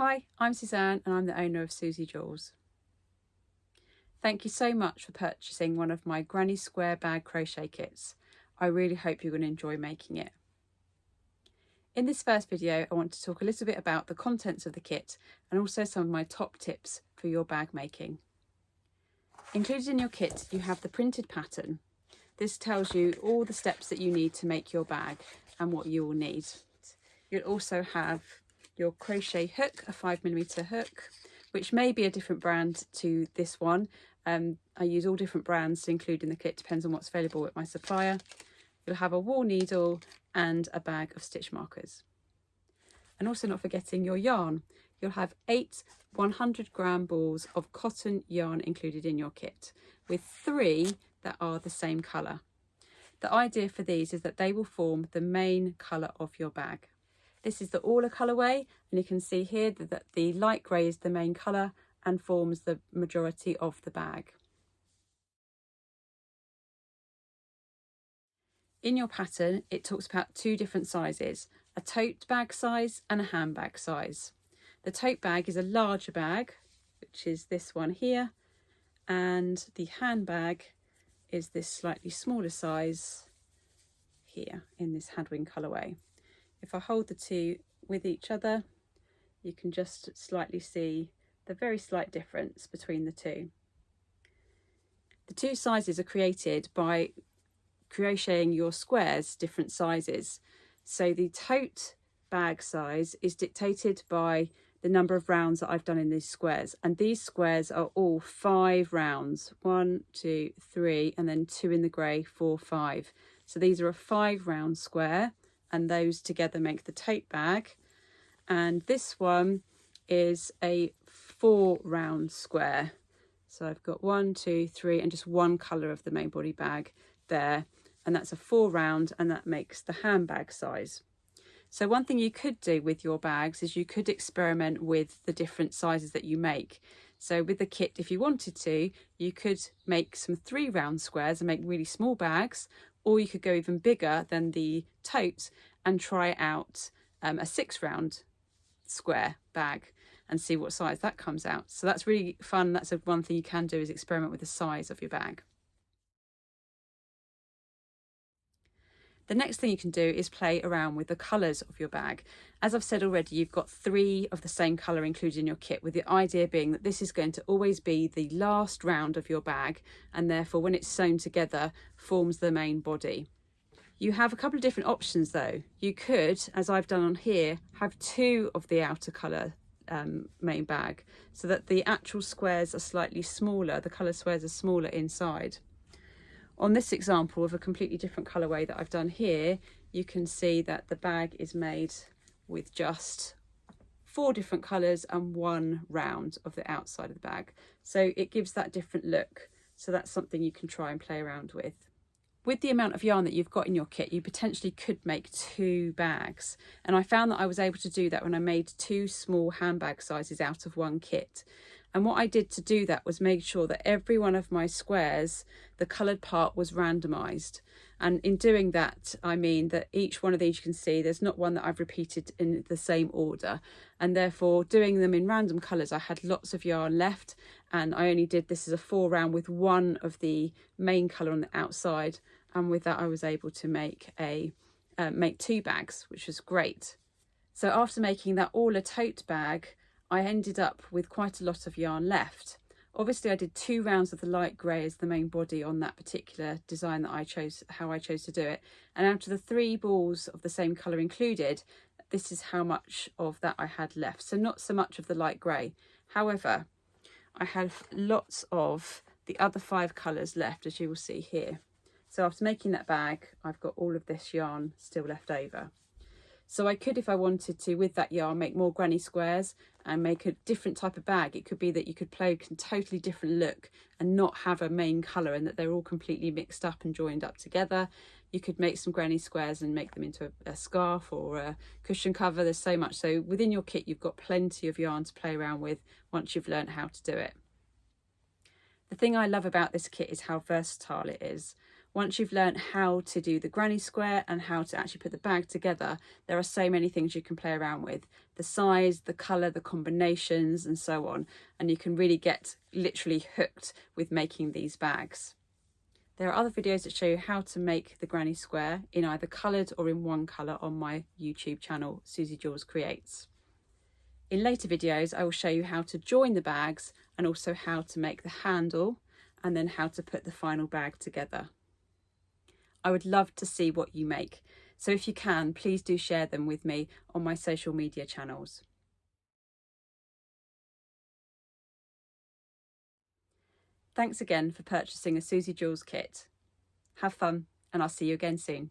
Hi, I'm Suzanne and I'm the owner of Suzie Jules. Thank you so much for purchasing one of my Granny Square bag crochet kits. I really hope you're going to enjoy making it. In this first video, I want to talk a little bit about the contents of the kit and also some of my top tips for your bag making. Included in your kit, you have the printed pattern. This tells you all the steps that you need to make your bag and what you will need. You'll also have your crochet hook, a 5mm hook, which may be a different brand to this one. I use all different brands to include in the kit, depends on what's available at my supplier. You'll have a wool needle and a bag of stitch markers. And also not forgetting your yarn. You'll have 8 100-gram balls of cotton yarn included in your kit, with 3 that are the same colour. The idea for these is that they will form the main colour of your bag. This is the Orla colourway, and you can see here that the light grey is the main colour and forms the majority of the bag. In your pattern, it talks about 2 different sizes, a tote bag size and a handbag size. The tote bag is a larger bag, which is this one here, and the handbag is this slightly smaller size here in this Hadwin colourway. If I hold the 2 with each other, you can just slightly see the very slight difference between the 2. The 2 sizes are created by crocheting your squares different sizes. So the tote bag size is dictated by the number of rounds that I've done in these squares, and these squares are all 5 rounds, 1, 2, 3, and then 2 in the grey, 4, 5. So these are a 5-round square, and those together make the tote bag. And this one is a 4-round square. So I've got 1, 2, 3, and just one colour of the main body bag there, and that's a 4-round, and that makes the handbag size. So one thing you could do with your bags is you could experiment with the different sizes that you make. So with the kit, if you wanted to, you could make some 3-round squares and make really small bags, or you could go even bigger than the tote and try out a 6-round square bag and see what size that comes out. So that's really fun. That's one thing you can do, is experiment with the size of your bag. The next thing you can do is play around with the colours of your bag. As I've said already, you've got 3 of the same colour included in your kit, with the idea being that this is going to always be the last round of your bag, and therefore when it's sewn together forms the main body. You have a couple of different options though. You could, as I've done on here, have 2 of the outer colour main bag, so that the actual squares are slightly smaller, the colour squares are smaller inside. On this example of a completely different colourway that I've done here, you can see that the bag is made with just 4 different colours and 1 round of the outside of the bag. So it gives that different look. So that's something you can try and play around with. With the amount of yarn that you've got in your kit, you potentially could make 2 bags. And I found that I was able to do that when I made 2 small handbag sizes out of one kit. And what I did to do that was make sure that every one of my squares, the coloured part was randomised. And in doing that, I mean that each one of these, you can see there's not one that I've repeated in the same order. And therefore, doing them in random colours, I had lots of yarn left. And I only did this as a 4-round with one of the main colour on the outside. And with that, I was able to make 2 bags, which was great. So after making that Orla tote bag, I ended up with quite a lot of yarn left. Obviously I did 2 rounds of the light grey as the main body on that particular design that I chose, how I chose to do it. And out of the 3 balls of the same colour included, this is how much of that I had left. So not so much of the light grey. However, I have lots of the other 5 colours left, as you will see here. So after making that bag, I've got all of this yarn still left over. So I could, if I wanted to, with that yarn, make more granny squares and make a different type of bag. It could be that you could play a totally different look and not have a main colour, and that they're all completely mixed up and joined up together. You could make some granny squares and make them into a scarf or a cushion cover. There's so much. So within your kit, you've got plenty of yarn to play around with once you've learned how to do it. The thing I love about this kit is how versatile it is. Once you've learned how to do the granny square and how to actually put the bag together, there are so many things you can play around with. The size, the colour, the combinations and so on. And you can really get literally hooked with making these bags. There are other videos that show you how to make the granny square in either coloured or in one colour on my YouTube channel, Suzie Jules Creates. In later videos, I will show you how to join the bags and also how to make the handle and then how to put the final bag together. I would love to see what you make, so if you can, please do share them with me on my social media channels. Thanks again for purchasing a Suzie Jules kit. Have fun, and I'll see you again soon.